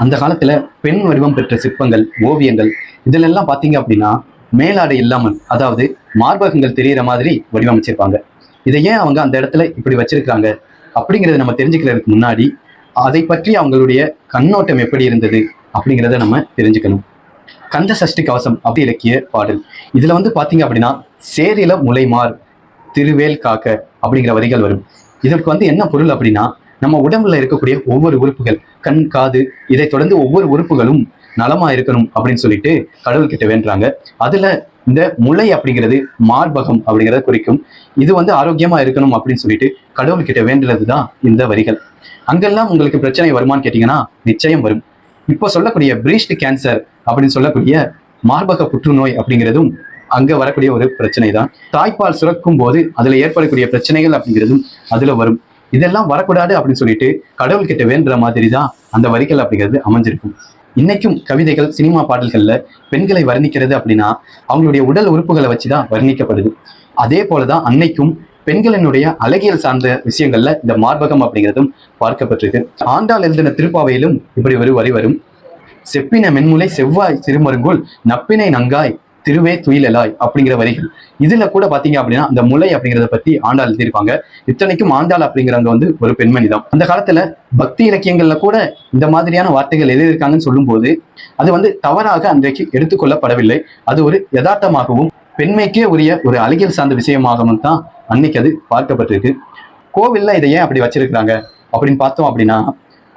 அந்த காலத்துல பெண் வடிவம் பெற்ற சிற்பங்கள், ஓவியங்கள் இதிலெல்லாம் பாத்தீங்க அப்படின்னா மேலாடை இல்லாமல், அதாவது மார்பகங்கள் தெரியிற மாதிரி வடிவமைச்சிருப்பாங்க. இதை ஏன் அவங்க அந்த இடத்துல இப்படி வச்சிருக்காங்க அப்படிங்கிறத நம்ம தெரிஞ்சுக்கிறதுக்கு முன்னாடி அதை பற்றி அவங்களுடைய கண்ணோட்டம் எப்படி இருந்தது அப்படிங்கிறத நம்ம தெரிஞ்சுக்கணும். கந்த சஷ்டி கவசம் அப்படி இலக்கிய பாடல் இதுல பாத்தீங்க அப்படின்னா சேரில முளைமார் திருவேல் காக்க அப்படிங்கிற வரிகள் வரும். இதற்கு என்ன பொருள் அப்படின்னா, நம்ம உடம்புல இருக்கக்கூடிய ஒவ்வொரு உறுப்புகள், கண், காது, இதை தொடர்ந்து ஒவ்வொரு உறுப்புகளும் நலமா இருக்கணும் அப்படின்னு சொல்லிட்டு கடவுள் கிட்ட வேண்டுறாங்க. அதுல இந்த முளை அப்படிங்கிறது மார்பகம் அப்படிங்கிறத குறிக்கும். இது ஆரோக்கியமா இருக்கணும் அப்படின்னு சொல்லிட்டு கடவுள் கிட்ட வேண்டுறதுதான் இந்த வரிகள். அங்கெல்லாம் உங்களுக்கு பிரச்சனை வருமானு கேட்டீங்கன்னா நிச்சயம் வரும். இப்போ சொல்லக்கூடிய பிரீஸ்ட் கேன்சர் அப்படின்னு சொல்லக்கூடிய மார்பக புற்றுநோய் அப்படிங்கிறதும் அங்க வரக்கூடிய ஒரு பிரச்சனை தான். தாய்ப்பால் சுரக்கும் போது அதுல ஏற்படக்கூடிய பிரச்சனைகள் அப்படிங்கிறதும் அதுல வரும். இதெல்லாம் வரக்கூடாது அப்படின்னு சொல்லிட்டு கடவுள் கிட்ட வேண்டுற மாதிரி தான் அந்த வரிகள் அப்படிங்கிறது அமைஞ்சிருக்கும். இன்னைக்கும் கவிதைகள், சினிமா பாடல்கள்ல பெண்களை வர்ணிக்கிறது அப்படின்னா அவங்களுடைய உடல் உறுப்புகளை வச்சுதான் வர்ணிக்கப்படுது. அதே போலதான் அன்னைக்கும் பெண்களினுடைய அழகியல் சார்ந்த விஷயங்கள்ல இந்த மார்பகம் அப்படிங்கிறதும் பார்க்கப்பட்டிருக்கு. ஆண்டாள் எழுதின திருப்பாவையிலும் இப்படி ஒரு வரி வரும். செப்பின மென்முலை செவ்வாய் திருமருங்குள் நப்பினை நங்காய் திருவே துயிலலாய் அப்படிங்கிற வரிகள். இதுல கூட பாத்தீங்க அப்படின்னா அந்த முளை அப்படிங்கிறத பத்தி ஆண்டாள் எழுதியிருப்பாங்க. இத்தனைக்கும் ஆண்டாள் அப்படிங்கிறவங்க ஒரு பெண்மணி தான். அந்த காலத்துல பக்தி இலக்கியங்கள்ல கூட இந்த மாதிரியான வார்த்தைகள் எழுதியிருக்காங்கன்னு சொல்லும் போது அது தவறாக அன்றைக்கு எடுத்துக்கொள்ளப்படவில்லை. அது ஒரு யதார்த்தமாகவும் பெண்மைக்கே உரிய ஒரு அழகியல் சார்ந்த விஷயமாகவும் தான் அன்னைக்கு அது பார்க்கப்பட்டிருக்கு. கோவில்ல இதை ஏன் அப்படி வச்சிருக்கிறாங்க அப்படின்னு பார்த்தோம் அப்படின்னா,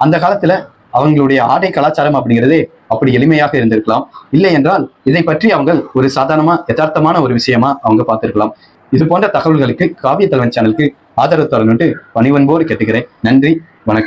அந்த காலத்துல அவங்களுடைய ஆடை கலாச்சாரம் அப்படிங்கிறதே அப்படி எளிமையாக இருந்திருக்கலாம். இல்லை என்றால் இதை பற்றி அவங்க ஒரு சாதாரணமா யதார்த்தமான ஒரு விஷயமா அவங்க பார்த்திருக்கலாம். இது போன்ற தகவல்களுக்கு காவிய தலைவன் சேனலுக்கு ஆதரவு தரணும்ட்டு பணிவன்போடு கேட்டுக்கிறேன். நன்றி, வணக்கம்.